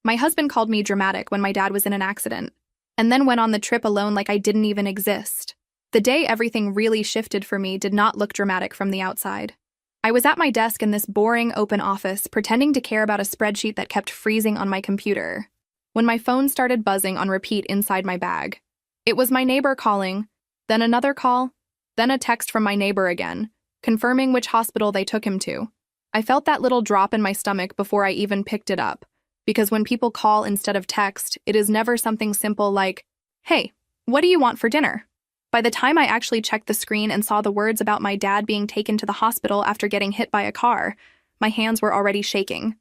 My husband called me dramatic when my dad was in an accident, and then went on the trip alone like I didn't even exist. The day everything really shifted for me did not look dramatic from the outside. I was at my desk in this boring open office, pretending to care about a spreadsheet that kept freezing on my computer, when my phone started buzzing on repeat inside my bag. It was my neighbor calling, then another call, then a text from my neighbor again, confirming which hospital they took him to. I felt that little drop in my stomach before I even picked it up, because when people call instead of text, it is never something simple like, "Hey, what do you want for dinner?" By the time I actually checked the screen and saw the words about my dad being taken to the hospital after getting hit by a car, my hands were already shaking.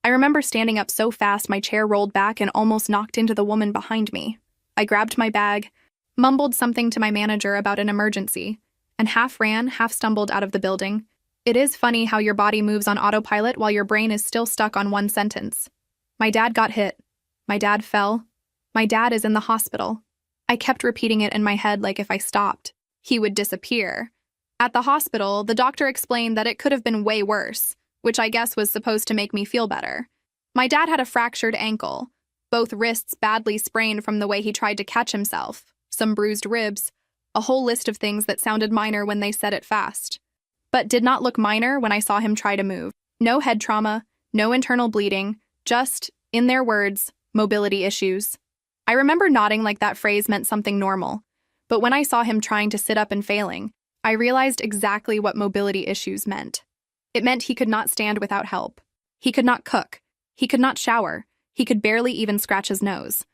I remember standing up so fast my chair rolled back and almost knocked into the woman behind me. I grabbed my bag, mumbled something to my manager about an emergency, and half ran, half stumbled out of the building. It is funny how your body moves on autopilot while your brain is still stuck on one sentence. My dad got hit. My dad fell. My dad is in the hospital. I kept repeating it in my head like if I stopped, he would disappear. At the hospital, the doctor explained that it could have been way worse, which I guess was supposed to make me feel better. My dad had a fractured ankle, both wrists badly sprained from the way he tried to catch himself, some bruised ribs, a whole list of things that sounded minor when they said it fast, but did not look minor when I saw him try to move. No head trauma, no internal bleeding, just, in their words, mobility issues. I remember nodding like that phrase meant something normal, but when I saw him trying to sit up and failing, I realized exactly what mobility issues meant. It meant he could not stand without help. He could not cook. He could not shower. He could barely even scratch his nose.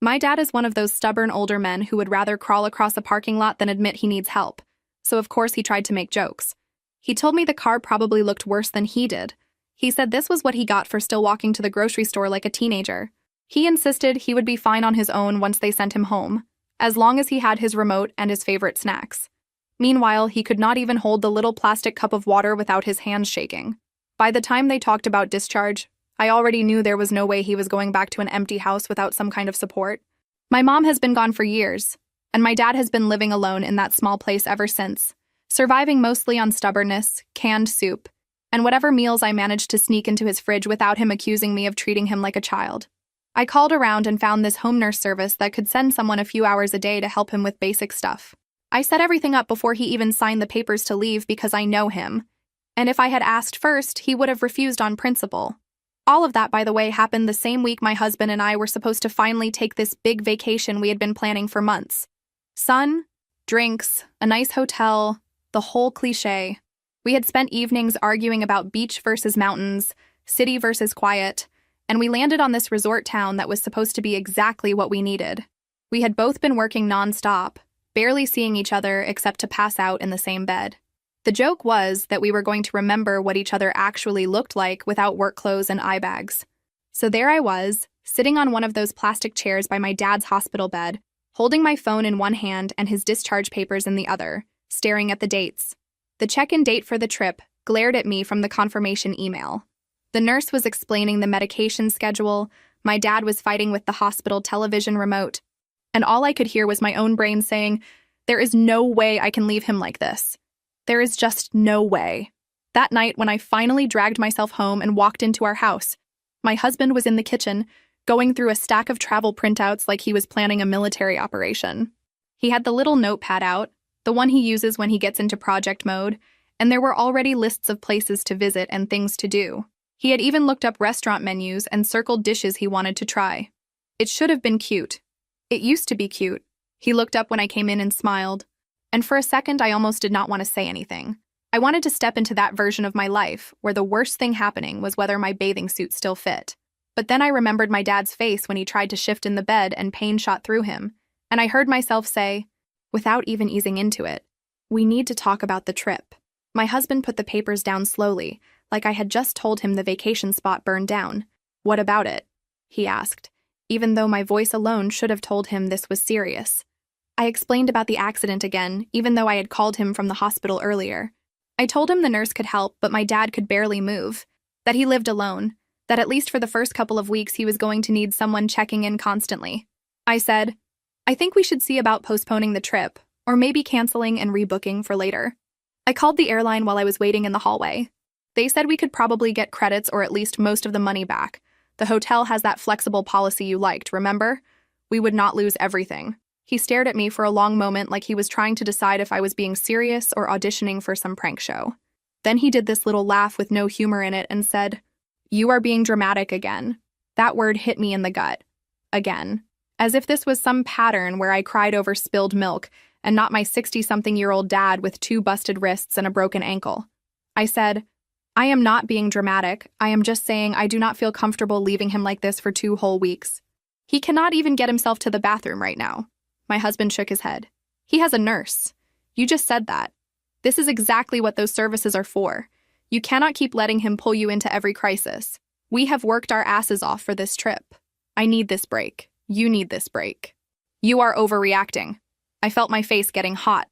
My dad is one of those stubborn older men who would rather crawl across a parking lot than admit he needs help, so of course he tried to make jokes. He told me the car probably looked worse than he did. He said this was what he got for still walking to the grocery store like a teenager. He insisted he would be fine on his own once they sent him home, as long as he had his remote and his favorite snacks. Meanwhile, he could not even hold the little plastic cup of water without his hands shaking. By the time they talked about discharge, I already knew there was no way he was going back to an empty house without some kind of support. My mom has been gone for years, and my dad has been living alone in that small place ever since, surviving mostly on stubbornness, canned soup, and whatever meals I managed to sneak into his fridge without him accusing me of treating him like a child. I called around and found this home nurse service that could send someone a few hours a day to help him with basic stuff. I set everything up before he even signed the papers to leave because I know him, and if I had asked first, he would have refused on principle. All of that, by the way, happened the same week my husband and I were supposed to finally take this big vacation we had been planning for months. Sun, drinks, a nice hotel, the whole cliché. We had spent evenings arguing about beach versus mountains, city versus quiet, and we landed on this resort town that was supposed to be exactly what we needed. We had both been working nonstop, barely seeing each other except to pass out in the same bed. The joke was that we were going to remember what each other actually looked like without work clothes and eye bags. So there I was, sitting on one of those plastic chairs by my dad's hospital bed, holding my phone in one hand and his discharge papers in the other, staring at the dates. The check-in date for the trip glared at me from the confirmation email. The nurse was explaining the medication schedule, my dad was fighting with the hospital television remote, and all I could hear was my own brain saying, "There is no way I can leave him like this. There is just no way." That night, when I finally dragged myself home and walked into our house, my husband was in the kitchen, going through a stack of travel printouts like he was planning a military operation. He had the little notepad out, the one he uses when he gets into project mode, and there were already lists of places to visit and things to do. He had even looked up restaurant menus and circled dishes he wanted to try. It should have been cute. It used to be cute. He looked up when I came in and smiled. And for a second, I almost did not want to say anything. I wanted to step into that version of my life where the worst thing happening was whether my bathing suit still fit. But then I remembered my dad's face when he tried to shift in the bed and pain shot through him, and I heard myself say, without even easing into it, "We need to talk about the trip." My husband put the papers down slowly, like I had just told him the vacation spot burned down. "What about it?" he asked, even though my voice alone should have told him this was serious. I explained about the accident again, even though I had called him from the hospital earlier. I told him the nurse could help, but my dad could barely move, that he lived alone, that at least for the first couple of weeks he was going to need someone checking in constantly. I said, "I think we should see about postponing the trip, or maybe canceling and rebooking for later." I called the airline while I was waiting in the hallway. They said we could probably get credits or at least most of the money back, The hotel has that flexible policy you liked, remember? We would not lose everything. He stared at me for a long moment like he was trying to decide if I was being serious or auditioning for some prank show. Then he did this little laugh with no humor in it and said, "You are being dramatic again." That word hit me in the gut. Again. As if this was some pattern where I cried over spilled milk and not my 60-something-year-old dad with 2 busted wrists and a broken ankle. I said, "I am not being dramatic. I am just saying I do not feel comfortable leaving him like this for 2 whole weeks. He cannot even get himself to the bathroom right now." My husband shook his head. "He has a nurse. You just said that. This is exactly what those services are for. You cannot keep letting him pull you into every crisis. We have worked our asses off for this trip. I need this break. You need this break. You are overreacting." I felt my face getting hot.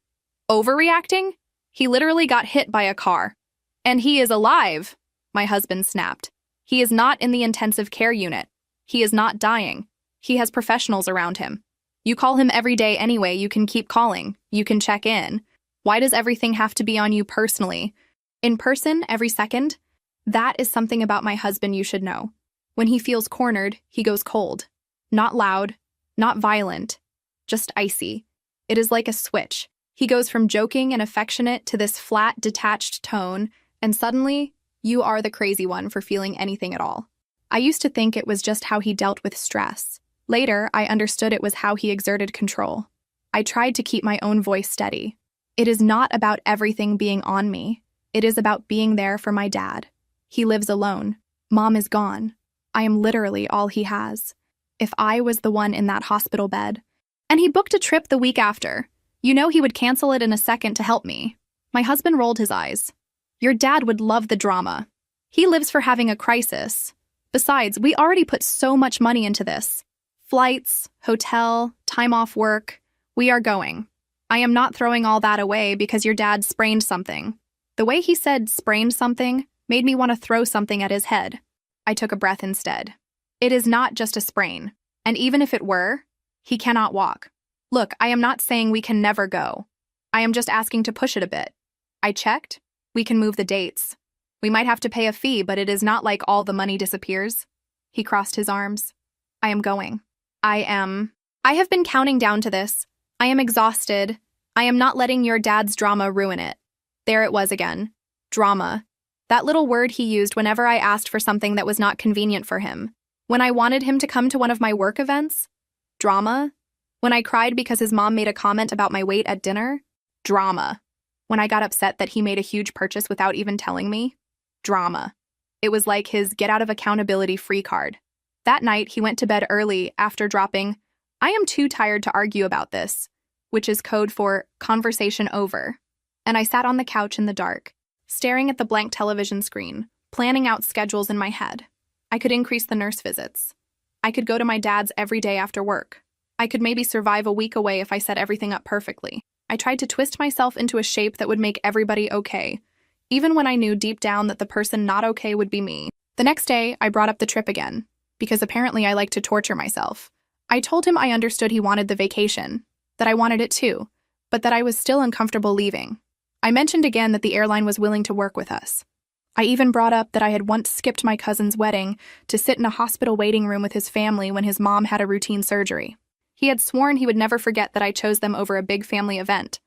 Overreacting? He literally got hit by a car. And he is alive, my husband snapped. He is not in the intensive care unit. He is not dying. He has professionals around him. You call him every day anyway. You can keep calling. You can check in. Why does everything have to be on you personally? In person, every second? That is something about my husband you should know. When he feels cornered, he goes cold. Not loud, not violent, just icy. It is like a switch. He goes from joking and affectionate to this flat, detached tone, and suddenly, you are the crazy one for feeling anything at all. I used to think it was just how he dealt with stress. Later, I understood it was how he exerted control. I tried to keep my own voice steady. It is not about everything being on me. It is about being there for my dad. He lives alone. Mom is gone. I am literally all he has. If I was the one in that hospital bed. And he booked a trip the week after. You know he would cancel it in a second to help me. My husband rolled his eyes. Your dad would love the drama. He lives for having a crisis. Besides, we already put so much money into this. Flights, hotel, time off work. We are going. I am not throwing all that away because your dad sprained something. The way he said sprained something made me want to throw something at his head. I took a breath instead. It is not just a sprain, and even if it were, he cannot walk. Look, I am not saying we can never go. I am just asking to push it a bit. I checked. We can move the dates. We might have to pay a fee, but it is not like all the money disappears. He crossed his arms. I am going. I have been counting down to this. I am exhausted. I am not letting your dad's drama ruin it. There it was again. Drama. That little word he used whenever I asked for something that was not convenient for him. When I wanted him to come to one of my work events? Drama. When I cried because his mom made a comment about my weight at dinner? Drama. When I got upset that he made a huge purchase without even telling me? Drama. It was like his get out of accountability free card. That night, he went to bed early after dropping, "I am too tired to argue about this," which is code for conversation over. And I sat on the couch in the dark, staring at the blank television screen, planning out schedules in my head. I could increase the nurse visits. I could go to my dad's every day after work. I could maybe survive a week away if I set everything up perfectly. I tried to twist myself into a shape that would make everybody okay, even when I knew deep down that the person not okay would be me. The next day, I brought up the trip again, because apparently I like to torture myself. I told him I understood he wanted the vacation, that I wanted it too, but that I was still uncomfortable leaving. I mentioned again that the airline was willing to work with us. I even brought up that I had once skipped my cousin's wedding to sit in a hospital waiting room with his family when his mom had a routine surgery. He had sworn he would never forget that I chose them over a big family event.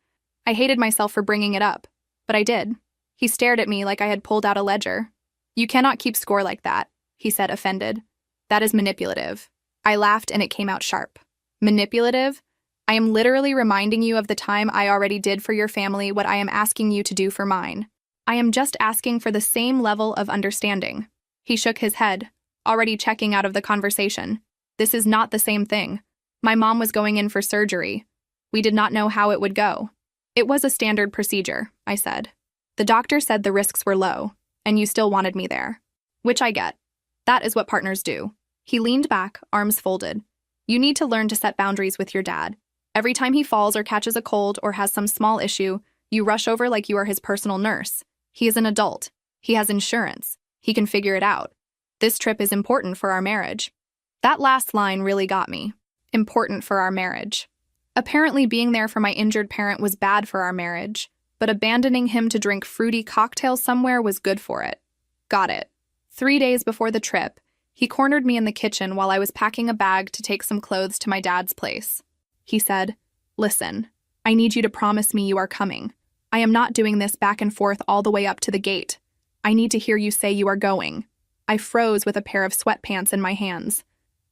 I hated myself for bringing it up, but I did. He stared at me like I had pulled out a ledger. "You cannot keep score like that," he said, offended. "That is manipulative." I laughed and it came out sharp. Manipulative? I am literally reminding you of the time I already did for your family what I am asking you to do for mine. I am just asking for the same level of understanding. He shook his head, already checking out of the conversation. This is not the same thing. My mom was going in for surgery. We did not know how it would go. It was a standard procedure, I said. The doctor said the risks were low, and you still wanted me there. Which I get. That is what partners do. He leaned back, arms folded. You need to learn to set boundaries with your dad. Every time he falls or catches a cold or has some small issue, you rush over like you are his personal nurse. He is an adult. He has insurance. He can figure it out. This trip is important for our marriage. That last line really got me. Important for our marriage. Apparently being there for my injured parent was bad for our marriage, but abandoning him to drink fruity cocktails somewhere was good for it. Got it. 3 days before the trip, He cornered me in the kitchen while I was packing a bag to take some clothes to my dad's place. He said, "Listen, I need you to promise me you are coming. I am not doing this back and forth all the way up to the gate. I need to hear you say you are going." I froze with a pair of sweatpants in my hands.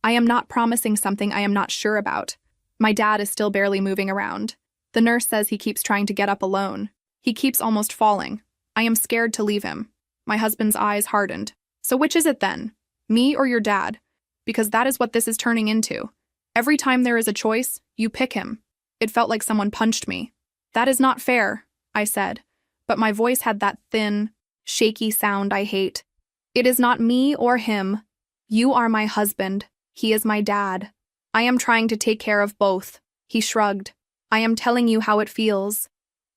I am not promising something I am not sure about. My dad is still barely moving around. The nurse says he keeps trying to get up alone. He keeps almost falling. I am scared to leave him. My husband's eyes hardened. "So which is it then? Me or your dad? Because that is what this is turning into. Every time there is a choice, you pick him." It felt like someone punched me. "That is not fair," I said, but my voice had that thin, shaky sound I hate. "It is not me or him. You are my husband. He is my dad. I am trying to take care of both." He shrugged. "I am telling you how it feels.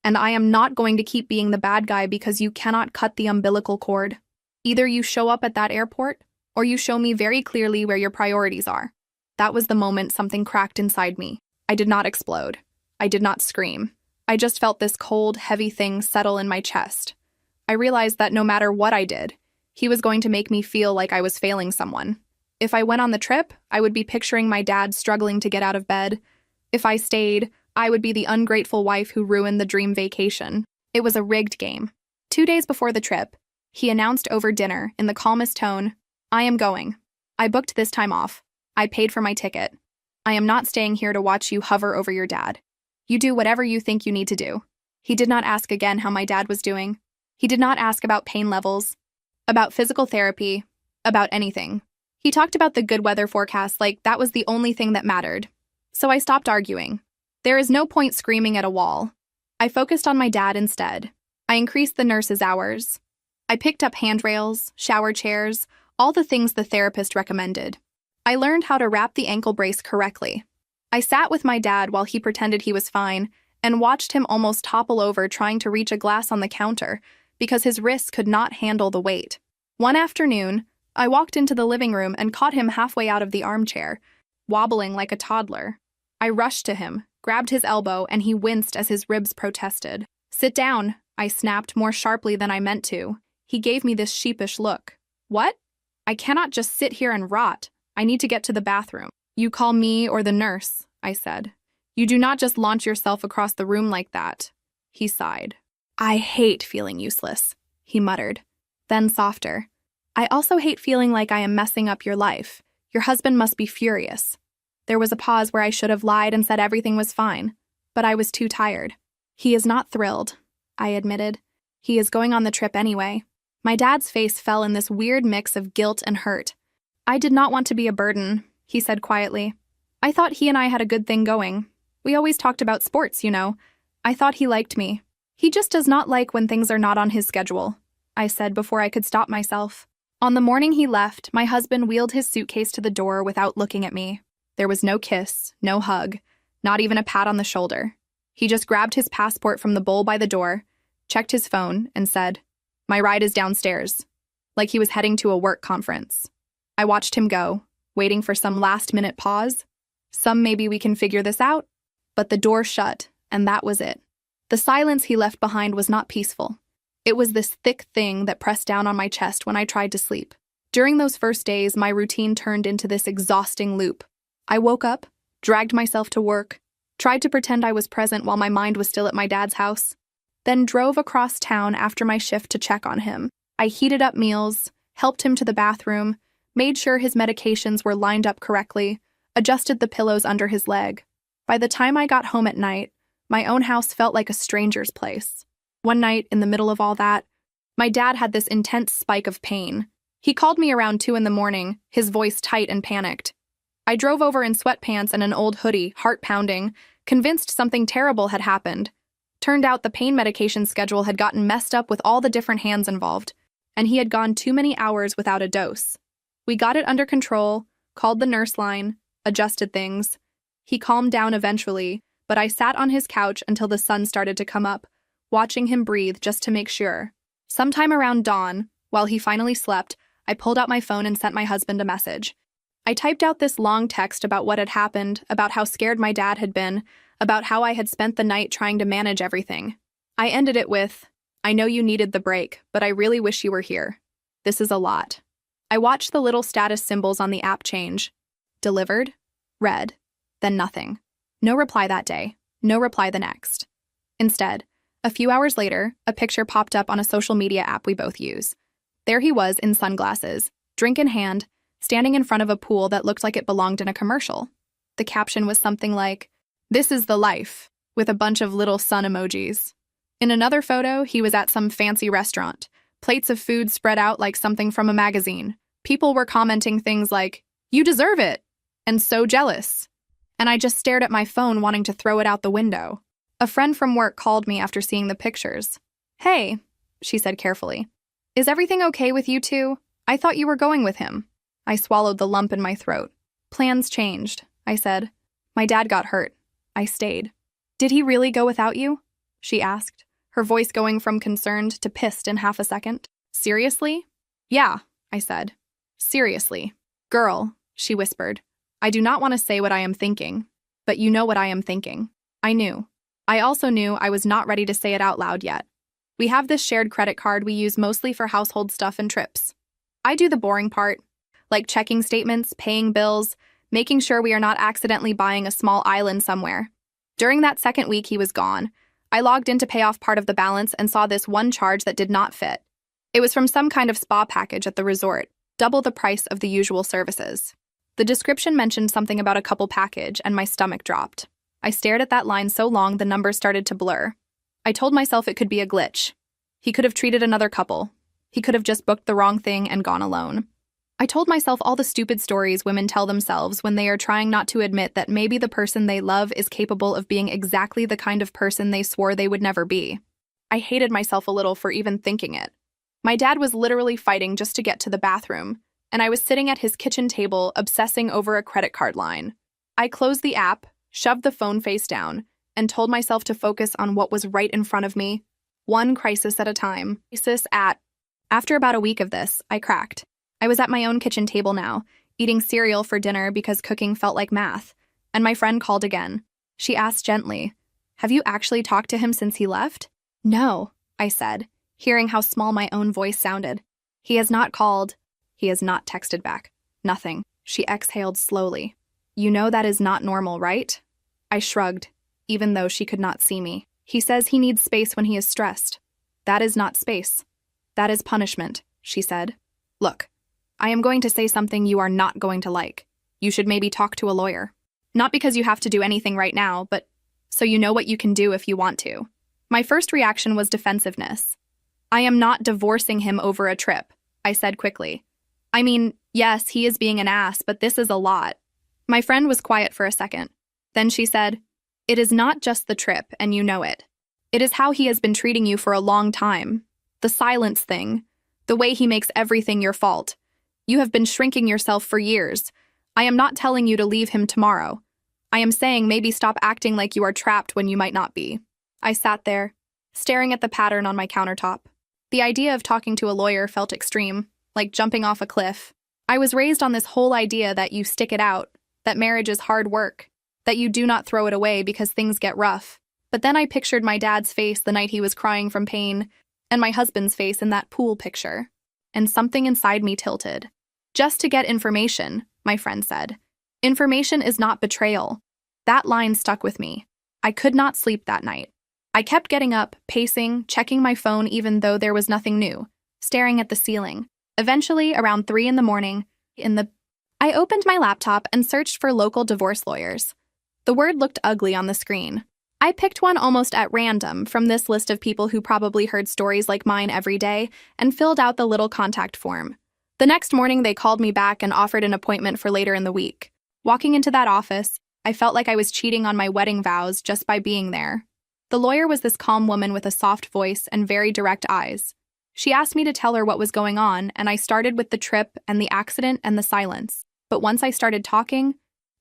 And I am not going to keep being the bad guy because you cannot cut the umbilical cord. Either you show up at that airport, or you show me very clearly where your priorities are." That was the moment something cracked inside me. I did not explode. I did not scream. I just felt this cold, heavy thing settle in my chest. I realized that no matter what I did, he was going to make me feel like I was failing someone. If I went on the trip, I would be picturing my dad struggling to get out of bed. If I stayed, I would be the ungrateful wife who ruined the dream vacation. It was a rigged game. 2 days before the trip, he announced over dinner in the calmest tone, "I am going. I booked this time off. I paid for my ticket. I am not staying here to watch you hover over your dad. You do whatever you think you need to do." He did not ask again how my dad was doing. He did not ask about pain levels, about physical therapy, about anything. He talked about the good weather forecast like that was the only thing that mattered. So I stopped arguing. There is no point screaming at a wall. I focused on my dad instead. I increased the nurse's hours. I picked up handrails, shower chairs, all the things the therapist recommended. I learned how to wrap the ankle brace correctly. I sat with my dad while he pretended he was fine and watched him almost topple over trying to reach a glass on the counter because his wrists could not handle the weight. One afternoon, I walked into the living room and caught him halfway out of the armchair, wobbling like a toddler. I rushed to him, grabbed his elbow, and he winced as his ribs protested. "Sit down," I snapped more sharply than I meant to. He gave me this sheepish look. "What? I cannot just sit here and rot. I need to get to the bathroom." "You call me or the nurse," I said. "You do not just launch yourself across the room like that." He sighed. "I hate feeling useless," he muttered. Then softer. "I also hate feeling like I am messing up your life. Your husband must be furious." There was a pause where I should have lied and said everything was fine, but I was too tired. "He is not thrilled," I admitted. "He is going on the trip anyway." My dad's face fell in this weird mix of guilt and hurt. "I did not want to be a burden," he said quietly. "I thought he and I had a good thing going. We always talked about sports, you know. I thought he liked me. He just does not like when things are not on his schedule," I said before I could stop myself. On the morning he left, my husband wheeled his suitcase to the door without looking at me. There was no kiss, no hug, not even a pat on the shoulder. He just grabbed his passport from the bowl by the door, checked his phone, and said, "My ride is downstairs," like he was heading to a work conference. I watched him go, waiting for some last-minute pause. Some maybe we can figure this out. But the door shut, and that was it. The silence he left behind was not peaceful. It was this thick thing that pressed down on my chest when I tried to sleep. During those first days, my routine turned into this exhausting loop. I woke up, dragged myself to work, tried to pretend I was present while my mind was still at my dad's house, then drove across town after my shift to check on him. I heated up meals, helped him to the bathroom, made sure his medications were lined up correctly, adjusted the pillows under his leg. By the time I got home at night, my own house felt like a stranger's place. One night, in the middle of all that, my dad had this intense spike of pain. He called me around 2 in the morning, his voice tight and panicked. I drove over in sweatpants and an old hoodie, heart pounding, convinced something terrible had happened. Turned out the pain medication schedule had gotten messed up with all the different hands involved, and he had gone too many hours without a dose. We got it under control, called the nurse line, adjusted things. He calmed down eventually, but I sat on his couch until the sun started to come up, watching him breathe just to make sure. Sometime around dawn, while he finally slept, I pulled out my phone and sent my husband a message. I typed out this long text about what had happened, about how scared my dad had been, about how I had spent the night trying to manage everything. I ended it with, "I know you needed the break, but I really wish you were here. This is a lot." I watched the little status symbols on the app change. Delivered, read, then nothing. No reply that day, no reply the next. Instead, a few hours later, a picture popped up on a social media app we both use. There he was in sunglasses, drink in hand, standing in front of a pool that looked like it belonged in a commercial. The caption was something like, "This is the life," with a bunch of little sun emojis. In another photo, he was at some fancy restaurant, plates of food spread out like something from a magazine. People were commenting things like, "You deserve it," and "so jealous." And I just stared at my phone wanting to throw it out the window. A friend from work called me after seeing the pictures. "Hey," she said carefully, "is everything okay with you two? I thought you were going with him." I swallowed the lump in my throat. "Plans changed," I said. "My dad got hurt. I stayed." "Did he really go without you?" she asked, her voice going from concerned to pissed in half a second. "Seriously?" "Yeah," I said. "Seriously. Girl," she whispered, "I do not want to say what I am thinking, but you know what I am thinking." I knew. I also knew I was not ready to say it out loud yet. We have this shared credit card we use mostly for household stuff and trips. I do the boring part, like checking statements, paying bills, making sure we are not accidentally buying a small island somewhere. During that second week he was gone, I logged in to pay off part of the balance and saw this one charge that did not fit. It was from some kind of spa package at the resort, double the price of the usual services. The description mentioned something about a couple package, and my stomach dropped. I stared at that line so long the numbers started to blur. I told myself it could be a glitch. He could have treated another couple. He could have just booked the wrong thing and gone alone. I told myself all the stupid stories women tell themselves when they are trying not to admit that maybe the person they love is capable of being exactly the kind of person they swore they would never be. I hated myself a little for even thinking it. My dad was literally fighting just to get to the bathroom, and I was sitting at his kitchen table obsessing over a credit card line. I closed the app, shoved the phone face down, and told myself to focus on what was right in front of me, one crisis at a time. After about a week of this, I cracked. I was at my own kitchen table now, eating cereal for dinner because cooking felt like math, and my friend called again. She asked gently, "Have you actually talked to him since he left?" "No," I said, hearing how small my own voice sounded. "He has not called. He has not texted back. Nothing." She exhaled slowly. "You know that is not normal, right?" I shrugged, even though she could not see me. "He says he needs space when he is stressed. That is not space. That is punishment," she said. "Look, I am going to say something you are not going to like. You should maybe talk to a lawyer. Not because you have to do anything right now, but so you know what you can do if you want to." My first reaction was defensiveness. "I am not divorcing him over a trip," I said quickly. "I mean, yes, he is being an ass, but this is a lot." My friend was quiet for a second. Then she said, "It is not just the trip, and you know it. It is how he has been treating you for a long time. The silence thing. The way he makes everything your fault. You have been shrinking yourself for years. I am not telling you to leave him tomorrow. I am saying maybe stop acting like you are trapped when you might not be." I sat there, staring at the pattern on my countertop. The idea of talking to a lawyer felt extreme, like jumping off a cliff. I was raised on this whole idea that you stick it out, that marriage is hard work, that you do not throw it away because things get rough. But then I pictured my dad's face the night he was crying from pain, and my husband's face in that pool picture, and something inside me tilted. "Just to get information," my friend said. "Information is not betrayal." That line stuck with me. I could not sleep that night. I kept getting up, pacing, checking my phone even though there was nothing new, staring at the ceiling. Eventually, around 3 in the morning, I opened my laptop and searched for local divorce lawyers. The word looked ugly on the screen. I picked one almost at random from this list of people who probably heard stories like mine every day and filled out the little contact form. The next morning, they called me back and offered an appointment for later in the week. Walking into that office, I felt like I was cheating on my wedding vows just by being there. The lawyer was this calm woman with a soft voice and very direct eyes. She asked me to tell her what was going on, and I started with the trip and the accident and the silence. But once I started talking,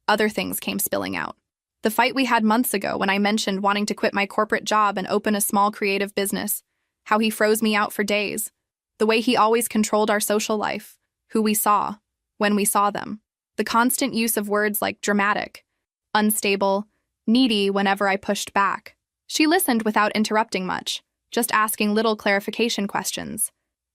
other things came spilling out. The fight we had months ago when I mentioned wanting to quit my corporate job and open a small creative business, how he froze me out for days, the way he always controlled our social life, who we saw, when we saw them, the constant use of words like dramatic, unstable, needy whenever I pushed back. She listened without interrupting much, just asking little clarification questions.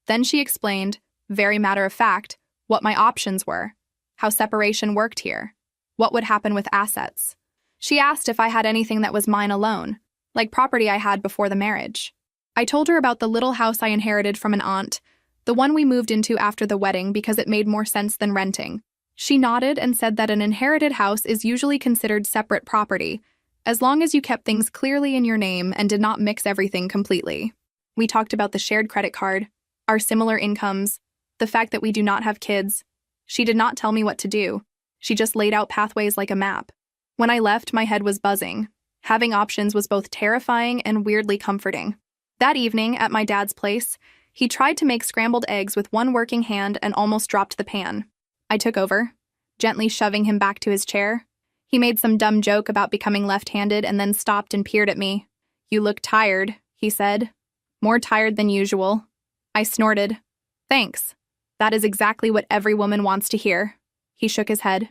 Then she explained, very matter of fact, what my options were, how separation worked here, what would happen with assets. She asked if I had anything that was mine alone, like property I had before the marriage. I told her about the little house I inherited from an aunt, the one we moved into after the wedding because it made more sense than renting. She nodded and said that an inherited house is usually considered separate property, as long as you kept things clearly in your name and did not mix everything completely. We talked about the shared credit card, our similar incomes, the fact that we do not have kids. She did not tell me what to do. She just laid out pathways like a map. When I left, my head was buzzing. Having options was both terrifying and weirdly comforting. That evening, at my dad's place, he tried to make scrambled eggs with one working hand and almost dropped the pan. I took over, gently shoving him back to his chair. He made some dumb joke about becoming left-handed and then stopped and peered at me. "You look tired," he said. "More tired than usual." I snorted. "Thanks. That is exactly what every woman wants to hear." He shook his head.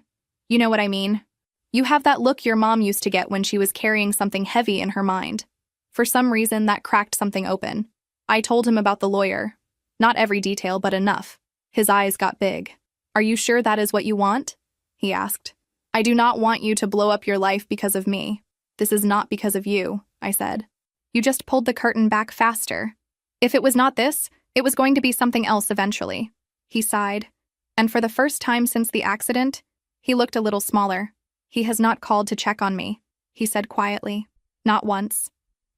"You know what I mean. You have that look your mom used to get when she was carrying something heavy in her mind." For some reason, that cracked something open. I told him about the lawyer. Not every detail, but enough. His eyes got big. "Are you sure that is what you want?" he asked. "I do not want you to blow up your life because of me. This is not because of you," I said. "You just pulled the curtain back faster. If it was not this, it was going to be something else eventually." He sighed. And for the first time since the accident, he looked a little smaller. "He has not called to check on me," he said quietly. "Not once."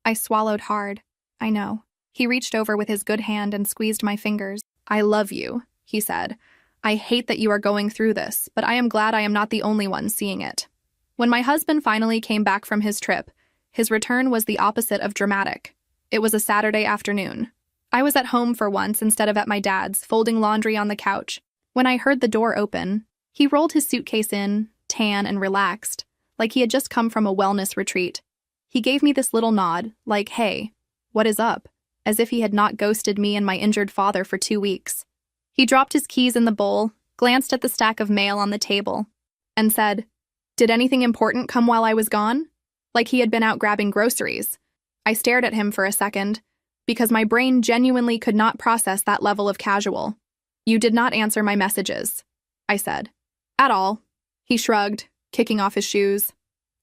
I swallowed hard. "I know." He reached over with his good hand and squeezed my fingers. "I love you," he said. "I hate that you are going through this, but I am glad I am not the only one seeing it." When my husband finally came back from his trip, his return was the opposite of dramatic. It was a Saturday afternoon. I was at home for once instead of at my dad's, folding laundry on the couch. When I heard the door open, he rolled his suitcase in, tan and relaxed, like he had just come from a wellness retreat. He gave me this little nod, like, "Hey, what is up?" as if he had not ghosted me and my injured father for 2 weeks. He dropped his keys in the bowl, glanced at the stack of mail on the table, and said, "Did anything important come while I was gone?" Like he had been out grabbing groceries. I stared at him for a second, because my brain genuinely could not process that level of casual. "You did not answer my messages," I said. "At all." He shrugged, kicking off his shoes.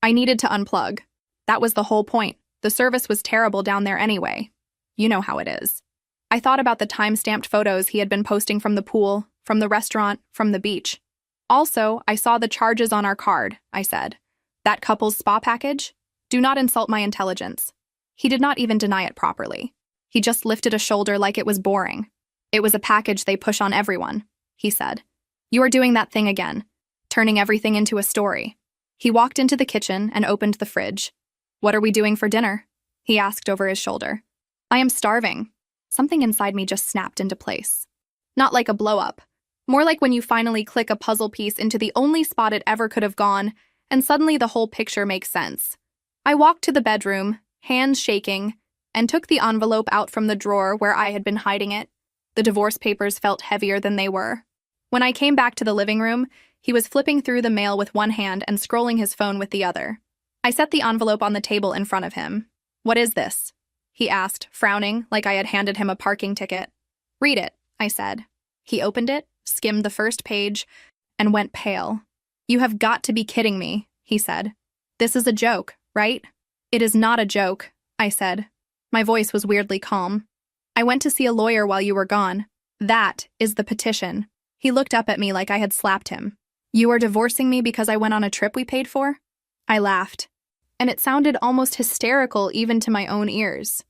"I needed to unplug. That was the whole point. The service was terrible down there anyway. You know how it is." I thought about the time-stamped photos he had been posting from the pool, from the restaurant, from the beach. "Also, I saw the charges on our card," I said. "That couple's spa package? Do not insult my intelligence." He did not even deny it properly. He just lifted a shoulder like it was boring. "It was a package they push on everyone," he said. "You are doing that thing again, turning everything into a story." He walked into the kitchen and opened the fridge. "What are we doing for dinner?" he asked over his shoulder. "I am starving." Something inside me just snapped into place. Not like a blow-up. More like when you finally click a puzzle piece into the only spot it ever could have gone, and suddenly the whole picture makes sense. I walked to the bedroom, hands shaking, and took the envelope out from the drawer where I had been hiding it. The divorce papers felt heavier than they were. When I came back to the living room, he was flipping through the mail with one hand and scrolling his phone with the other. I set the envelope on the table in front of him. "What is this?" he asked, frowning like I had handed him a parking ticket. "Read it," I said. He opened it, skimmed the first page, and went pale. "You have got to be kidding me," he said. "This is a joke, right?" "It is not a joke," I said. My voice was weirdly calm. "I went to see a lawyer while you were gone. That is the petition." He looked up at me like I had slapped him. "You are divorcing me because I went on a trip we paid for?" I laughed, and it sounded almost hysterical even to my own ears.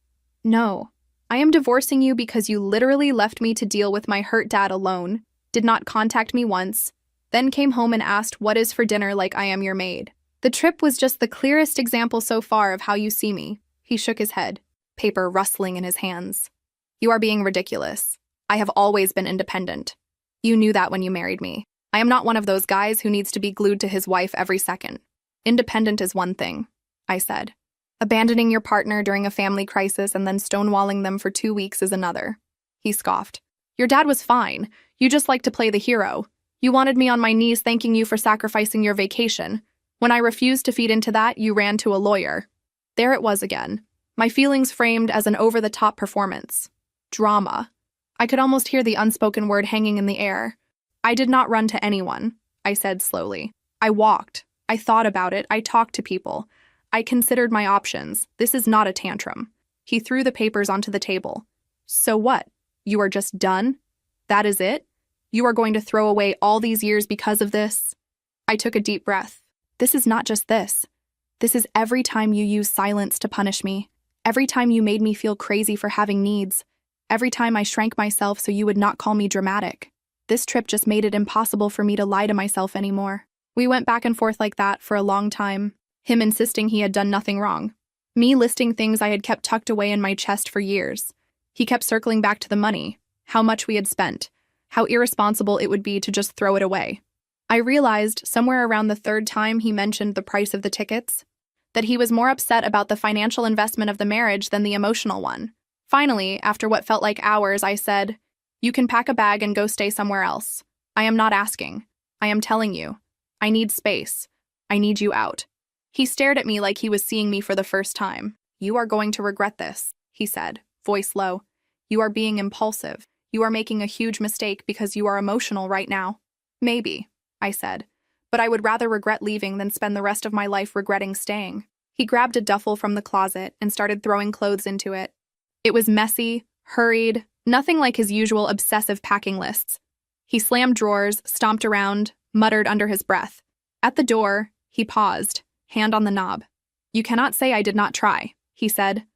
"No, I am divorcing you because you literally left me to deal with my hurt dad alone, did not contact me once, then came home and asked what is for dinner like I am your maid. The trip was just the clearest example so far of how you see me." He shook his head, paper rustling in his hands. "You are being ridiculous. I have always been independent. You knew that when you married me. I am not one of those guys who needs to be glued to his wife every second. Independent is one thing," I said. "Abandoning your partner during a family crisis and then stonewalling them for 2 weeks is another." He scoffed. "Your dad was fine. You just like to play the hero. You wanted me on my knees thanking you for sacrificing your vacation. When I refused to feed into that, you ran to a lawyer." There it was again. My feelings framed as an over-the-top performance. Drama. I could almost hear the unspoken word hanging in the air. I did not run to anyone, I said slowly. I walked. I thought about it. I talked to people. I considered my options. This is not a tantrum. He threw the papers onto the table. So what? You are just done? That is it? You are going to throw away all these years because of this? I took a deep breath. This is not just this. This is every time you use silence to punish me. Every time you made me feel crazy for having needs. Every time I shrank myself so you would not call me dramatic. This trip just made it impossible for me to lie to myself anymore. We went back and forth like that for a long time, him insisting he had done nothing wrong. Me listing things I had kept tucked away in my chest for years. He kept circling back to the money, how much we had spent, how irresponsible it would be to just throw it away. I realized, somewhere around the third time he mentioned the price of the tickets, that he was more upset about the financial investment of the marriage than the emotional one. Finally, after what felt like hours, I said, "You can pack a bag and go stay somewhere else. I am not asking. I am telling you. I need space. I need you out." He stared at me like he was seeing me for the first time. "You are going to regret this," he said, voice low. "You are being impulsive. You are making a huge mistake because you are emotional right now." "Maybe," I said, "but I would rather regret leaving than spend the rest of my life regretting staying." He grabbed a duffel from the closet and started throwing clothes into it. It was messy, hurried, nothing like his usual obsessive packing lists. He slammed drawers, stomped around, muttered under his breath. At the door, he paused, hand on the knob. "You cannot say I did not try," he said.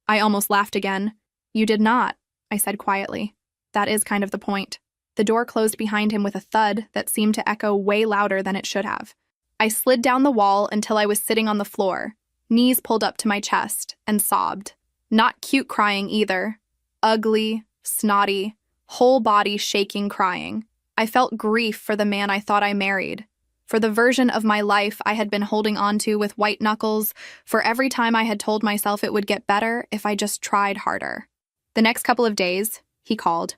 I almost laughed again. "You did not," I said quietly. "That is kind of the point." The door closed behind him with a thud that seemed to echo way louder than it should have. I slid down the wall until I was sitting on the floor, knees pulled up to my chest, and sobbed. Not cute crying either. Ugly, snotty, whole body shaking crying. I felt grief for the man I thought I married, for the version of my life I had been holding on to with white knuckles, for every time I had told myself it would get better if I just tried harder. The next couple of days, he called.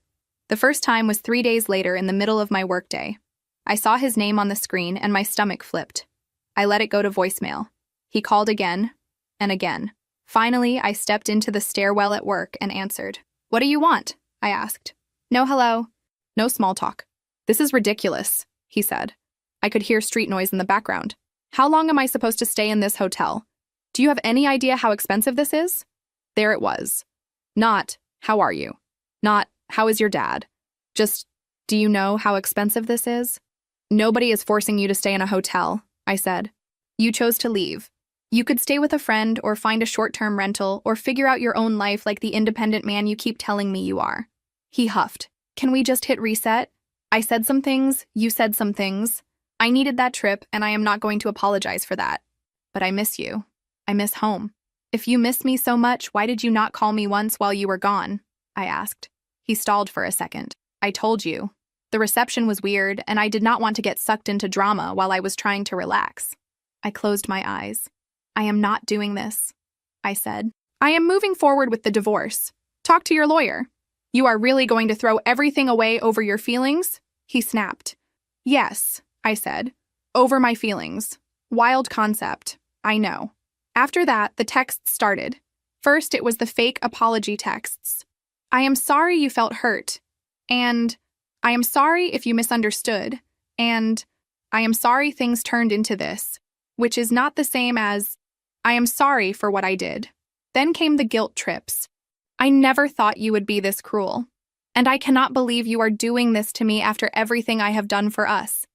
The first time was 3 days later in the middle of my workday. I saw his name on the screen and my stomach flipped. I let it go to voicemail. He called again and again. Finally, I stepped into the stairwell at work and answered. "What do you want?" I asked. "No hello. No small talk." "This is ridiculous," he said. I could hear street noise in the background. "How long am I supposed to stay in this hotel? Do you have any idea how expensive this is?" There it was. Not, "How are you?" Not, "How is your dad?" Just, "Do you know how expensive this is?" "Nobody is forcing you to stay in a hotel," I said. "You chose to leave. You could stay with a friend or find a short-term rental or figure out your own life like the independent man you keep telling me you are." He huffed. "Can we just hit reset? I said some things, you said some things. I needed that trip, and I am not going to apologize for that. But I miss you. I miss home. If you miss me so much, why did you not call me once while you were gone?" I asked. He stalled for a second. "I told you. The reception was weird, and I did not want to get sucked into drama while I was trying to relax." I closed my eyes. "I am not doing this," I said. "I am moving forward with the divorce. Talk to your lawyer." "You are really going to throw everything away over your feelings?" He snapped. "Yes," I said. "Over my feelings. Wild concept. I know." After that, the texts started. First, it was the fake apology texts. "I am sorry you felt hurt," and "I am sorry if you misunderstood," and "I am sorry things turned into this," which is not the same as "I am sorry for what I did." Then came the guilt trips. "I never thought you would be this cruel. And I cannot believe you are doing this to me after everything I have done for us."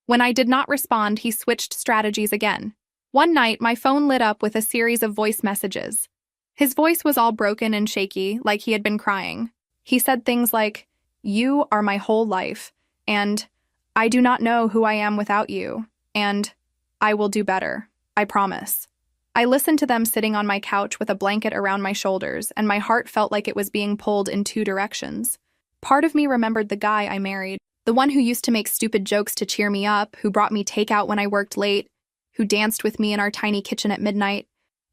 When I did not respond, he switched strategies again. One night, my phone lit up with a series of voice messages. His voice was all broken and shaky, like he had been crying. He said things like, "You are my whole life," and "I do not know who I am without you," and "I will do better. I promise." I listened to them sitting on my couch with a blanket around my shoulders, and my heart felt like it was being pulled in two directions. Part of me remembered the guy I married, the one who used to make stupid jokes to cheer me up, who brought me takeout when I worked late, who danced with me in our tiny kitchen at midnight.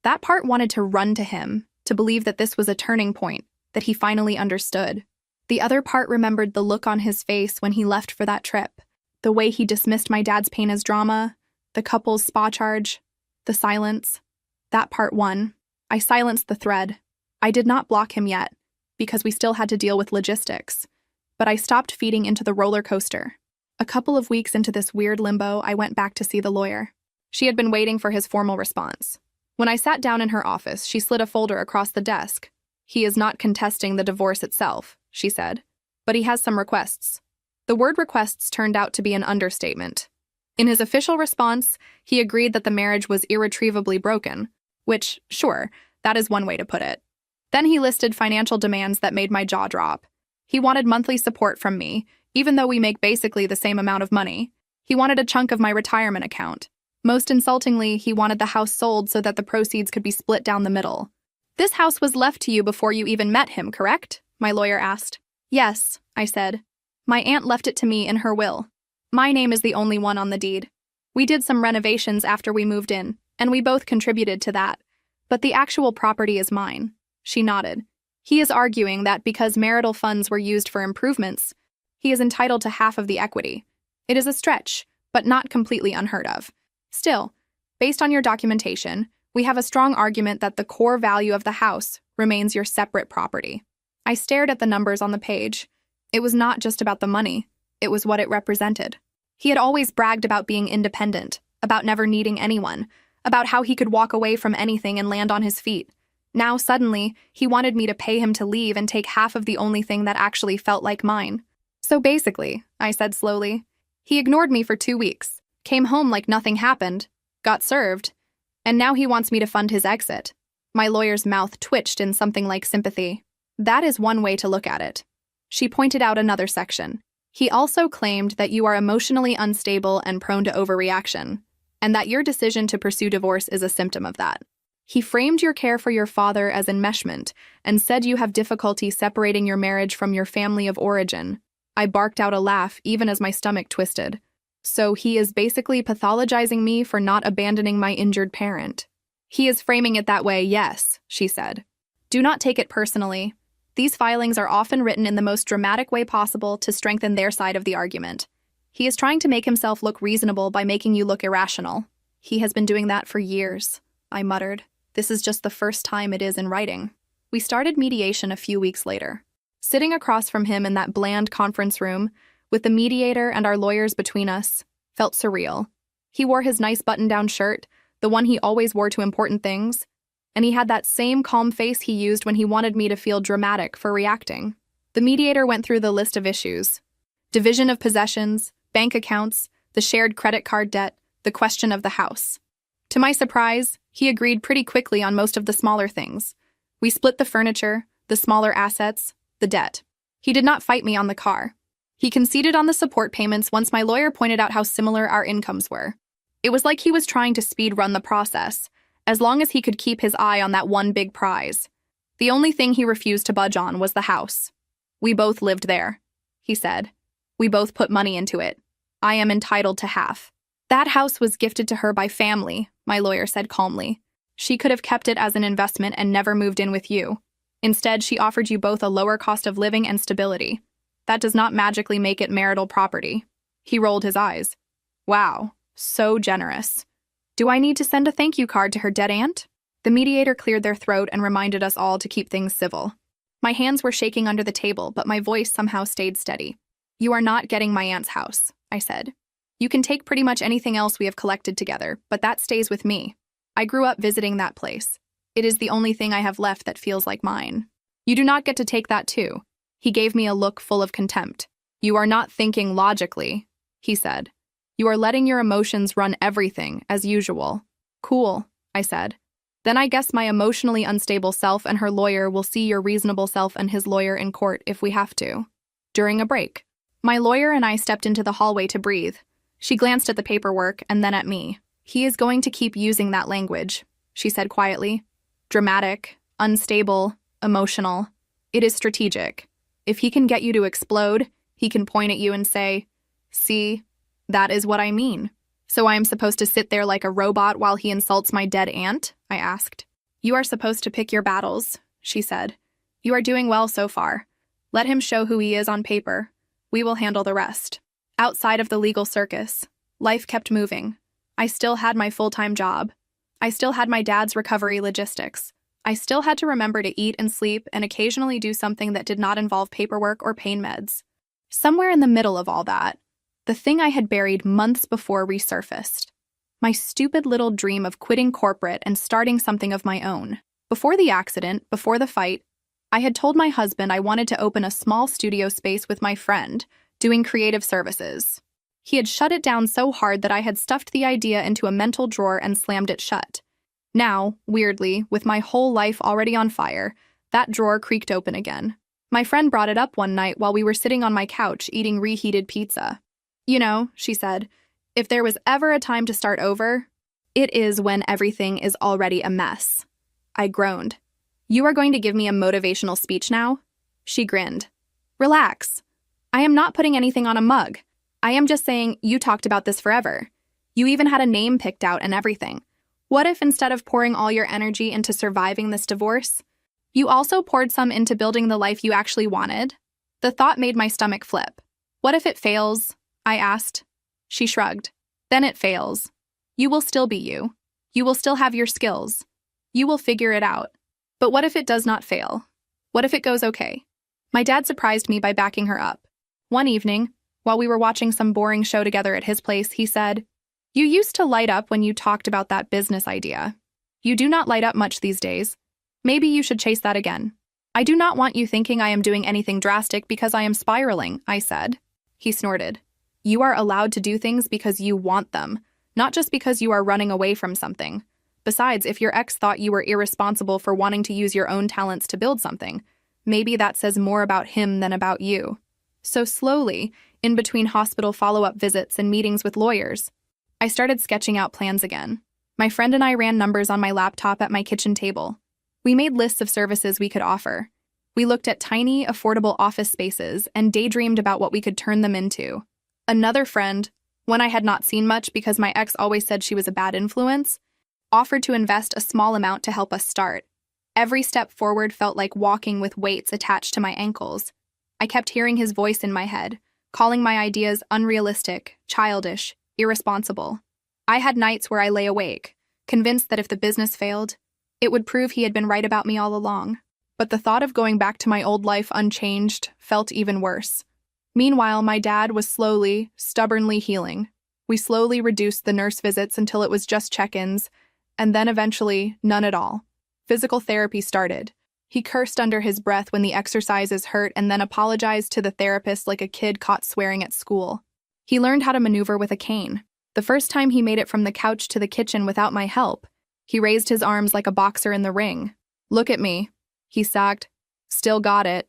That part wanted to run to him, to believe that this was a turning point, that he finally understood. The other part remembered the look on his face when he left for that trip, the way he dismissed my dad's pain as drama, the couple's spa charge, the silence. That part won. I silenced the thread. I did not block him yet, because we still had to deal with logistics. But I stopped feeding into the roller coaster. A couple of weeks into this weird limbo, I went back to see the lawyer. She had been waiting for his formal response. When I sat down in her office, she slid a folder across the desk. "He is not contesting the divorce itself," she said, "but he has some requests." The word requests turned out to be an understatement. In his official response, he agreed that the marriage was irretrievably broken, which, sure, that is one way to put it. Then he listed financial demands that made my jaw drop. He wanted monthly support from me, even though we make basically the same amount of money. He wanted a chunk of my retirement account. Most insultingly, he wanted the house sold so that the proceeds could be split down the middle. "This house was left to you before you even met him, correct?" my lawyer asked. "Yes," I said. "My aunt left it to me in her will. My name is the only one on the deed. We did some renovations after we moved in, and we both contributed to that. But the actual property is mine." She nodded. "He is arguing that because marital funds were used for improvements, he is entitled to half of the equity. It is a stretch, but not completely unheard of. Still, based on your documentation, we have a strong argument that the core value of the house remains your separate property." I stared at the numbers on the page. It was not just about the money, it was what it represented. He had always bragged about being independent, about never needing anyone, about how he could walk away from anything and land on his feet. Now, suddenly, he wanted me to pay him to leave and take half of the only thing that actually felt like mine. "So basically," I said slowly, "he ignored me for 2 weeks, came home like nothing happened, got served, and now he wants me to fund his exit." My lawyer's mouth twitched in something like sympathy. "That is one way to look at it." She pointed out another section. "He also claimed that you are emotionally unstable and prone to overreaction, and that your decision to pursue divorce is a symptom of that. He framed your care for your father as enmeshment and said you have difficulty separating your marriage from your family of origin." I barked out a laugh even as my stomach twisted. "So he is basically pathologizing me for not abandoning my injured parent." "He is framing it that way, yes," she said. "Do not take it personally. These filings are often written in the most dramatic way possible to strengthen their side of the argument. He is trying to make himself look reasonable by making you look irrational. He has been doing that for years," I muttered. "This is just the first time it is in writing." We started mediation a few weeks later. Sitting across from him in that bland conference room, with the mediator and our lawyers between us, felt surreal. He wore his nice button-down shirt, the one he always wore to important things, and he had that same calm face he used when he wanted me to feel dramatic for reacting. The mediator went through the list of issues: division of possessions, bank accounts, the shared credit card debt, the question of the house. To my surprise, he agreed pretty quickly on most of the smaller things. We split the furniture, the smaller assets, the debt. He did not fight me on the car. He conceded on the support payments once my lawyer pointed out how similar our incomes were. It was like he was trying to speed-run the process, as long as he could keep his eye on that one big prize. The only thing he refused to budge on was the house. "We both lived there," he said. "We both put money into it. I am entitled to half." "That house was gifted to her by family," my lawyer said calmly. "She could have kept it as an investment and never moved in with you. Instead, she offered you both a lower cost of living and stability. That does not magically make it marital property." He rolled his eyes. "Wow, so generous. Do I need to send a thank you card to her dead aunt?" The mediator cleared their throat and reminded us all to keep things civil. My hands were shaking under the table, but my voice somehow stayed steady. "You are not getting my aunt's house," I said. "You can take pretty much anything else we have collected together, but that stays with me. I grew up visiting that place. It is the only thing I have left that feels like mine. You do not get to take that too." He gave me a look full of contempt. "You are not thinking logically," he said. "You are letting your emotions run everything, as usual." "Cool," I said. "Then I guess my emotionally unstable self and her lawyer will see your reasonable self and his lawyer in court if we have to." During a break, my lawyer and I stepped into the hallway to breathe. She glanced at the paperwork and then at me. "He is going to keep using that language," she said quietly. "Dramatic, unstable, emotional. It is strategic. If he can get you to explode, he can point at you and say, 'See, that is what I mean.'" "So I am supposed to sit there like a robot while he insults my dead aunt?" I asked. "You are supposed to pick your battles," she said. "You are doing well so far. Let him show who he is on paper. We will handle the rest." Outside of the legal circus, life kept moving. I still had my full-time job. I still had my dad's recovery logistics. I still had to remember to eat and sleep and occasionally do something that did not involve paperwork or pain meds. Somewhere in the middle of all that, The thing I had buried months before resurfaced. My stupid little dream of quitting corporate and starting something of my own. Before the accident, before the fight, I had told my husband I wanted to open a small studio space with my friend, doing creative services. He had shut it down so hard that I had stuffed the idea into a mental drawer and slammed it shut. Now, weirdly, with my whole life already on fire, that drawer creaked open again. My friend brought it up one night while we were sitting on my couch eating reheated pizza. You know, she said, if there was ever a time to start over, it is when everything is already a mess. I groaned. You are going to give me a motivational speech now? She grinned. Relax. I am not putting anything on a mug. I am just saying you talked about this forever. You even had a name picked out and everything. What if instead of pouring all your energy into surviving this divorce, you also poured some into building the life you actually wanted? The thought made my stomach flip. What if it fails? I asked. She shrugged. Then it fails. You will still be you. You will still have your skills. You will figure it out. But what if it does not fail? What if it goes okay? My dad surprised me by backing her up. One evening, while we were watching some boring show together at his place, he said, You used to light up when you talked about that business idea. You do not light up much these days. Maybe you should chase that again. I do not want you thinking I am doing anything drastic because I am spiraling, I said. He snorted. You are allowed to do things because you want them, not just because you are running away from something. Besides, if your ex thought you were irresponsible for wanting to use your own talents to build something, maybe that says more about him than about you. So slowly, in between hospital follow-up visits and meetings with lawyers, I started sketching out plans again. My friend and I ran numbers on my laptop at my kitchen table. We made lists of services we could offer. We looked at tiny, affordable office spaces and daydreamed about what we could turn them into. Another friend, one I had not seen much because my ex always said she was a bad influence, offered to invest a small amount to help us start. Every step forward felt like walking with weights attached to my ankles. I kept hearing his voice in my head, calling my ideas unrealistic, childish, irresponsible. I had nights where I lay awake, convinced that if the business failed, it would prove he had been right about me all along. But the thought of going back to my old life unchanged felt even worse. Meanwhile, my dad was slowly, stubbornly healing. We slowly reduced the nurse visits until it was just check-ins, and then eventually, none at all. Physical therapy started. He cursed under his breath when the exercises hurt and then apologized to the therapist like a kid caught swearing at school. He learned how to maneuver with a cane. The first time he made it from the couch to the kitchen without my help, he raised his arms like a boxer in the ring. Look at me, he sagged. Still got it.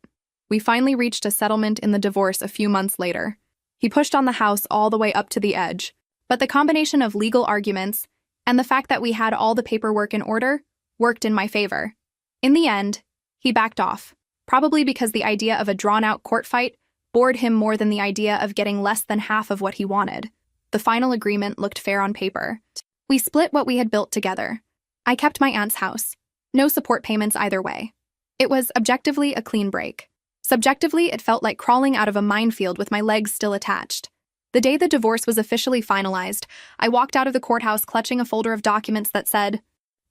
We finally reached a settlement in the divorce a few months later. He pushed on the house all the way up to the edge, but the combination of legal arguments and the fact that we had all the paperwork in order worked in my favor. In the end, he backed off, probably because the idea of a drawn-out court fight bored him more than the idea of getting less than half of what he wanted. The final agreement looked fair on paper. We split what we had built together. I kept my aunt's house. No support payments either way. It was objectively a clean break. Subjectively, it felt like crawling out of a minefield with my legs still attached. The day the divorce was officially finalized, I walked out of the courthouse clutching a folder of documents that said,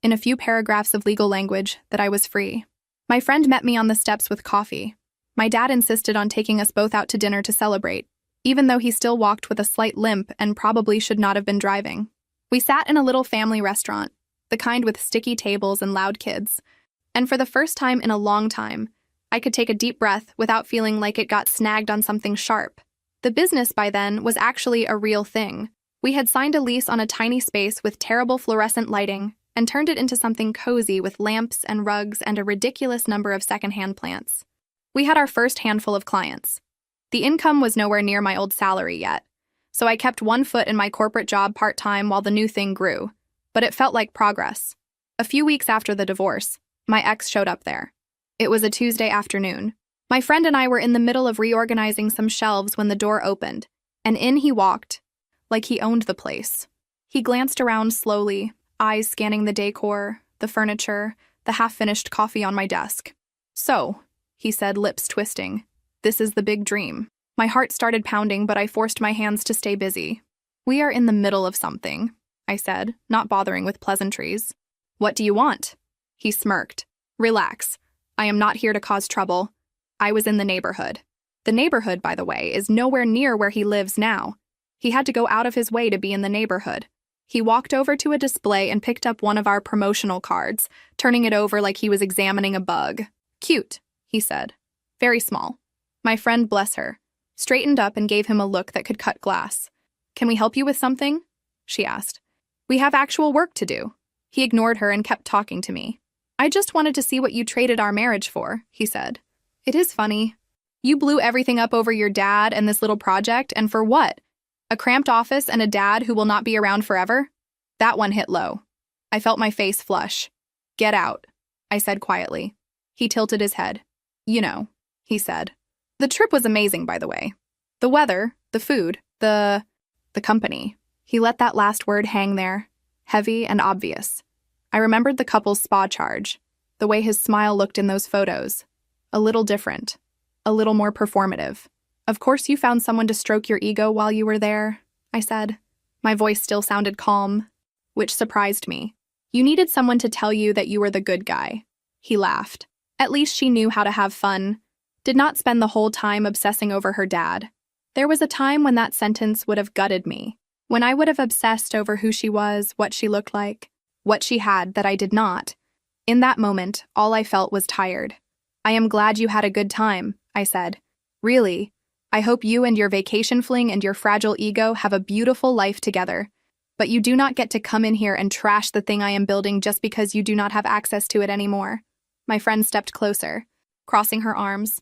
in a few paragraphs of legal language, that I was free. My friend met me on the steps with coffee. My dad insisted on taking us both out to dinner to celebrate, even though he still walked with a slight limp and probably should not have been driving. We sat in a little family restaurant, the kind with sticky tables and loud kids, and for the first time in a long time, I could take a deep breath without feeling like it got snagged on something sharp. The business by then was actually a real thing. We had signed a lease on a tiny space with terrible fluorescent lighting and turned it into something cozy with lamps and rugs and a ridiculous number of secondhand plants. We had our first handful of clients. The income was nowhere near my old salary yet, so I kept one foot in my corporate job part-time while the new thing grew, but it felt like progress. A few weeks after the divorce, my ex showed up there. It was a Tuesday afternoon. My friend and I were in the middle of reorganizing some shelves when the door opened, and in he walked, like he owned the place. He glanced around slowly, eyes scanning the decor, the furniture, the half-finished coffee on my desk. So, he said, lips twisting, this is the big dream. My heart started pounding, but I forced my hands to stay busy. We are in the middle of something, I said, not bothering with pleasantries. What do you want? He smirked. Relax. I am not here to cause trouble. I was in the neighborhood. The neighborhood, by the way, is nowhere near where he lives now. He had to go out of his way to be in the neighborhood. He walked over to a display and picked up one of our promotional cards, turning it over like he was examining a bug. "Cute," he said. "Very small." My friend, bless her, straightened up and gave him a look that could cut glass. "Can we help you with something?" she asked. "We have actual work to do." He ignored her and kept talking to me. "I just wanted to see what you traded our marriage for," he said. "It is funny. You blew everything up over your dad and this little project, and for what? A cramped office and a dad who will not be around forever?" That one hit low. I felt my face flush. "Get out," I said quietly. He tilted his head. "You know," he said. The trip was amazing, by the way. The weather, the food, the company. He let that last word hang there, heavy and obvious. I remembered the couple's spa charge, the way his smile looked in those photos. A little different, a little more performative. "Of course you found someone to stroke your ego while you were there," I said. My voice still sounded calm, which surprised me. "You needed someone to tell you that you were the good guy." He laughed. At least she knew how to have fun. Did not spend the whole time obsessing over her dad. There was a time when that sentence would have gutted me, when I would have obsessed over who she was, what she looked like, what she had that I did not. In that moment, all I felt was tired. "I am glad you had a good time," I said. "Really. I hope you and your vacation fling and your fragile ego have a beautiful life together. But you do not get to come in here and trash the thing I am building just because you do not have access to it anymore." My friend stepped closer, crossing her arms.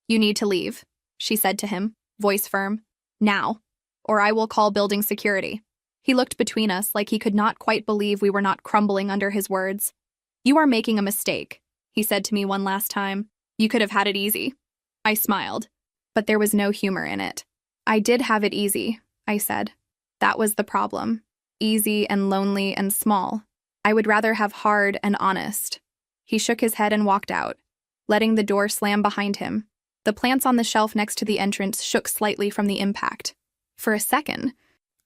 "You need to leave," she said to him, voice firm. "Now, or I will call building security." He looked between us like he could not quite believe we were not crumbling under his words. "You are making a mistake," he said to me one last time. "You could have had it easy." I smiled, but there was no humor in it. "I did have it easy," I said. "That was the problem. Easy and lonely and small. I would rather have hard and honest." He shook his head and walked out, letting the door slam behind him. The plants on the shelf next to the entrance shook slightly from the impact. For a second,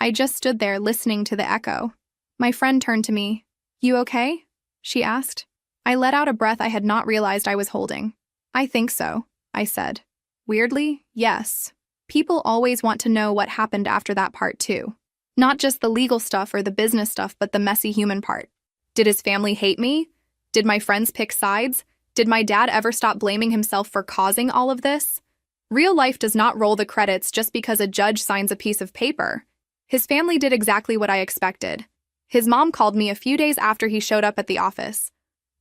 I just stood there listening to the echo. My friend turned to me. "You okay?" she asked. I let out a breath I had not realized I was holding. "I think so," I said. Weirdly, yes. People always want to know what happened after that part too. Not just the legal stuff or the business stuff, but the messy human part. Did his family hate me? Did my friends pick sides? Did my dad ever stop blaming himself for causing all of this? Real life does not roll the credits just because a judge signs a piece of paper. His family did exactly what I expected. His mom called me a few days after he showed up at the office.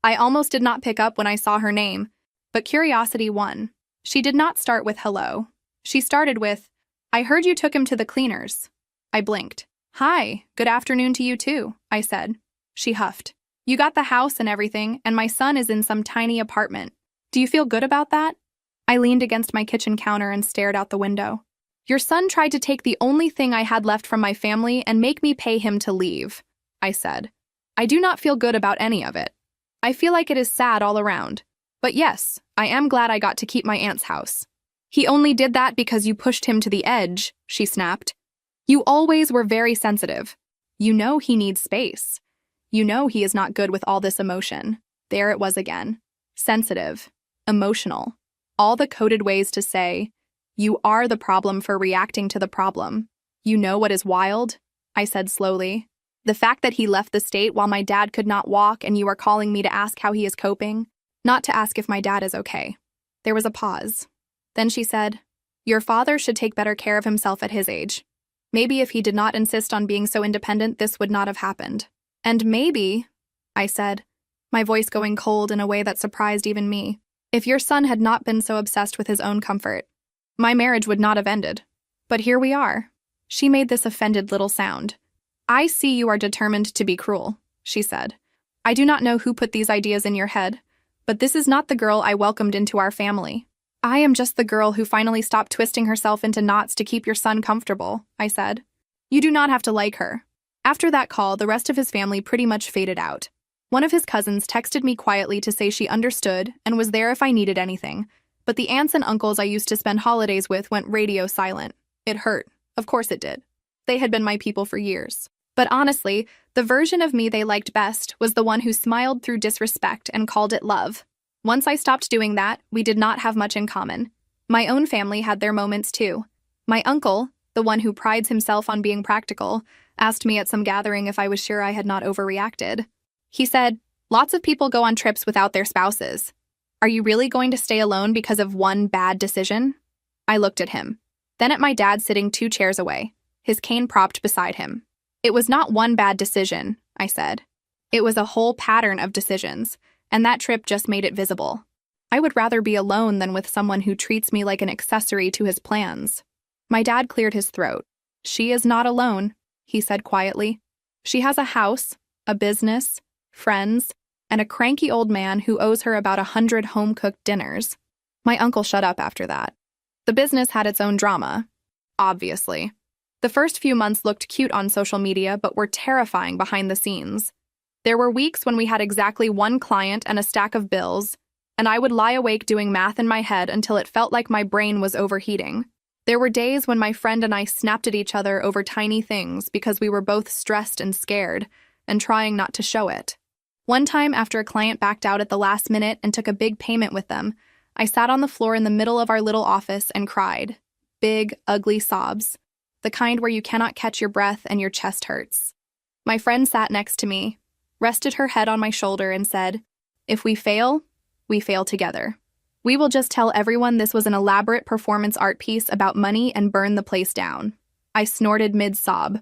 I almost did not pick up when I saw her name, but curiosity won. She did not start with hello. She started with, "I heard you took him to the cleaners." I blinked. "Hi, good afternoon to you too," I said. She huffed. "You got the house and everything, and my son is in some tiny apartment. Do you feel good about that?" I leaned against my kitchen counter and stared out the window. "Your son tried to take the only thing I had left from my family and make me pay him to leave," I said. "I do not feel good about any of it. I feel like it is sad all around. But yes, I am glad I got to keep my aunt's house." "He only did that because you pushed him to the edge," she snapped. "You always were very sensitive. You know he needs space. You know he is not good with all this emotion." There it was again. Sensitive. Emotional. All the coded ways to say, "You are the problem for reacting to the problem." "You know what is wild?" I said slowly. "The fact that he left the state while my dad could not walk and you are calling me to ask how he is coping, not to ask if my dad is okay." There was a pause. Then she said, "Your father should take better care of himself at his age. Maybe if he did not insist on being so independent, this would not have happened. And maybe," I said, my voice going cold in a way that surprised even me, "if your son had not been so obsessed with his own comfort, my marriage would not have ended. But here we are." She made this offended little sound. "I see you are determined to be cruel," she said. "I do not know who put these ideas in your head, but this is not the girl I welcomed into our family. I am just the girl who finally stopped twisting herself into knots to keep your son comfortable," I said. "You do not have to like her." After that call, the rest of his family pretty much faded out. One of his cousins texted me quietly to say she understood and was there if I needed anything, but the aunts and uncles I used to spend holidays with went radio silent. It hurt. Of course it did. They had been my people for years. But honestly, the version of me they liked best was the one who smiled through disrespect and called it love. Once I stopped doing that, we did not have much in common. My own family had their moments too. My uncle, the one who prides himself on being practical, asked me at some gathering if I was sure I had not overreacted. He said, "Lots of people go on trips without their spouses. Are you really going to stay alone because of one bad decision?" I looked at him, then at my dad sitting 2 chairs away, his cane propped beside him. "It was not one bad decision," I said. "It was a whole pattern of decisions, and that trip just made it visible. I would rather be alone than with someone who treats me like an accessory to his plans." My dad cleared his throat. "She is not alone," he said quietly. "She has a house, a business, friends, and a cranky old man who owes her about 100 home-cooked dinners." My uncle shut up after that. The business had its own drama, obviously. The first few months looked cute on social media, but were terrifying behind the scenes. There were weeks when we had exactly 1 client and a stack of bills, and I would lie awake doing math in my head until it felt like my brain was overheating. There were days when my friend and I snapped at each other over tiny things because we were both stressed and scared, and trying not to show it. One time, after a client backed out at the last minute and took a big payment with them, I sat on the floor in the middle of our little office and cried. Big, ugly sobs. The kind where you cannot catch your breath and your chest hurts. My friend sat next to me, rested her head on my shoulder and said, "If we fail together. We will just tell everyone this was an elaborate performance art piece about money and burn the place down." I snorted mid-sob,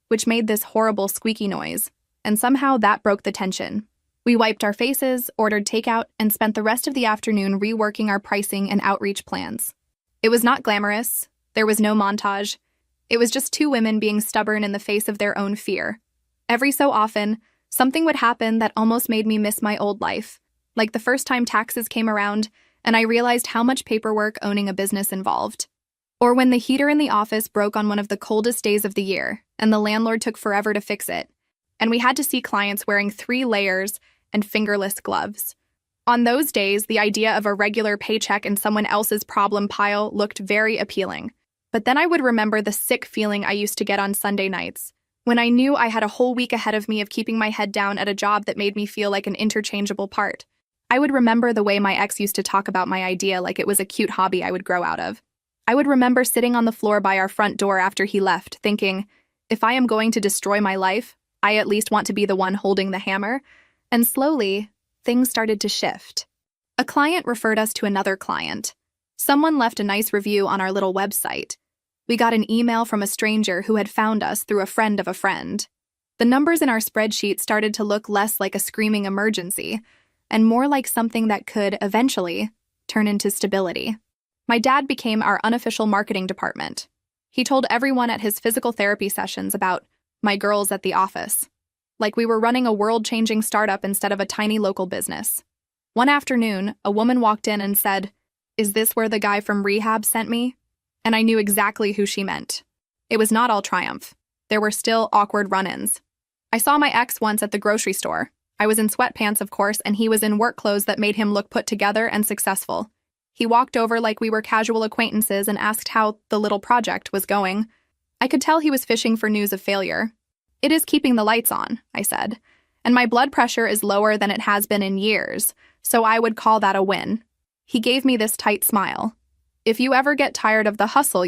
which made this horrible squeaky noise, and somehow that broke the tension. We wiped our faces, ordered takeout, and spent the rest of the afternoon reworking our pricing and outreach plans. It was not glamorous. There was no montage. It was just 2 women being stubborn in the face of their own fear. Every so often, something would happen that almost made me miss my old life, like the first time taxes came around and I realized how much paperwork owning a business involved. Or when the heater in the office broke on one of the coldest days of the year and the landlord took forever to fix it, and we had to see clients wearing 3 layers and fingerless gloves. On those days, the idea of a regular paycheck in someone else's problem pile looked very appealing. But then I would remember the sick feeling I used to get on Sunday nights, when I knew I had a whole week ahead of me of keeping my head down at a job that made me feel like an interchangeable part. I would remember the way my ex used to talk about my idea like it was a cute hobby I would grow out of. I would remember sitting on the floor by our front door after he left, thinking, if I am going to destroy my life, I at least want to be the one holding the hammer. And slowly, things started to shift. A client referred us to another client. Someone left a nice review on our little website. We got an email from a stranger who had found us through a friend of a friend. The numbers in our spreadsheet started to look less like a screaming emergency, and more like something that could, eventually, turn into stability. My dad became our unofficial marketing department. He told everyone at his physical therapy sessions about my girls at the office, like we were running a world-changing startup instead of a tiny local business. One afternoon, a woman walked in and said, "Is this where the guy from rehab sent me?" And I knew exactly who she meant. It was not all triumph. There were still awkward run-ins. I saw my ex once at the grocery store. I was in sweatpants, of course, and he was in work clothes that made him look put together and successful. He walked over like we were casual acquaintances and asked how the little project was going. I could tell he was fishing for news of failure. "It is keeping the lights on," I said, "and my blood pressure is lower than it has been in years, so I would call that a win." He gave me this tight smile. "If you ever get tired of the hustle,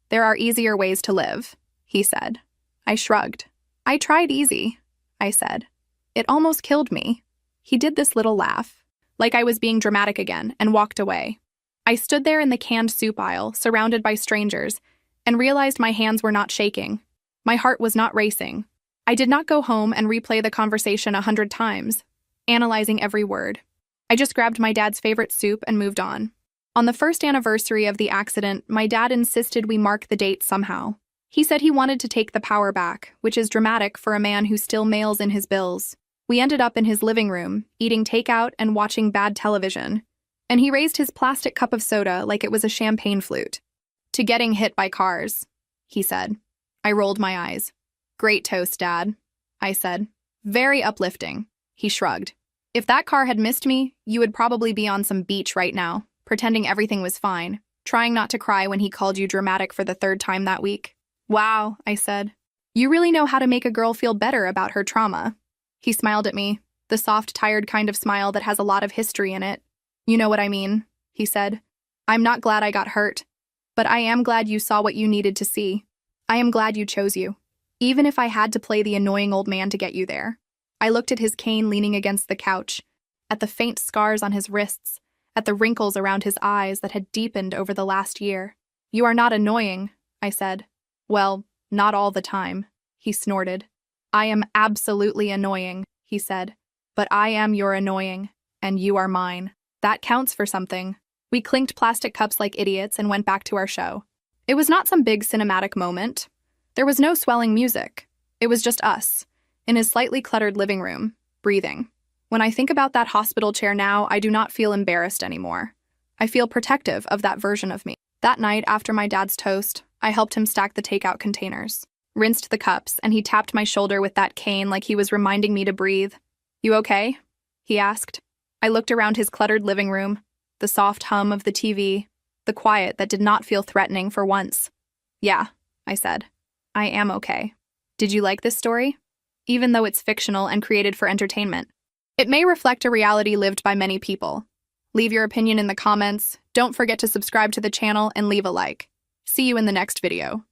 there are easier ways to live," he said. I shrugged. "I tried easy," I said. "It almost killed me." He did this little laugh, like I was being dramatic again, and walked away. I stood there in the canned soup aisle, surrounded by strangers, and realized my hands were not shaking. My heart was not racing. I did not go home and replay the conversation 100 times, analyzing every word. I just grabbed my dad's favorite soup and moved on. On the first anniversary of the accident, my dad insisted we mark the date somehow. He said he wanted to take the power back, which is dramatic for a man who still mails in his bills. We ended up in his living room, eating takeout and watching bad television. And he raised his plastic cup of soda like it was a champagne flute. "To getting hit by cars," he said. I rolled my eyes. "Great toast, Dad," I said. "Very uplifting." He shrugged. "If that car had missed me, you would probably be on some beach right now, pretending everything was fine, trying not to cry when he called you dramatic for the 3rd time that week." "Wow," I said. "You really know how to make a girl feel better about her trauma." He smiled at me, the soft, tired kind of smile that has a lot of history in it. "You know what I mean," he said. "I'm not glad I got hurt, but I am glad you saw what you needed to see." I am glad you chose you, even if I had to play the annoying old man to get you there. I looked at his cane leaning against the couch, at the faint scars on his wrists, at the wrinkles around his eyes that had deepened over the last year. You are not annoying, I said. Well, not all the time, he snorted. I am absolutely annoying, he said. But I am your annoying, and you are mine. That counts for something. We clinked plastic cups like idiots and went back to our show. It was not some big cinematic moment. There was no swelling music. It was just us, in his slightly cluttered living room, breathing. When I think about that hospital chair now, I do not feel embarrassed anymore. I feel protective of that version of me. That night, after my dad's toast, I helped him stack the takeout containers, rinsed the cups, and he tapped my shoulder with that cane like he was reminding me to breathe. You okay? He asked. I looked around his cluttered living room, the soft hum of the TV, the quiet that did not feel threatening for once. Yeah, I said. I am okay. Did you like this story? Even though it's fictional and created for entertainment, it may reflect a reality lived by many people. Leave your opinion in the comments. Don't forget to subscribe to the channel and leave a like. See you in the next video.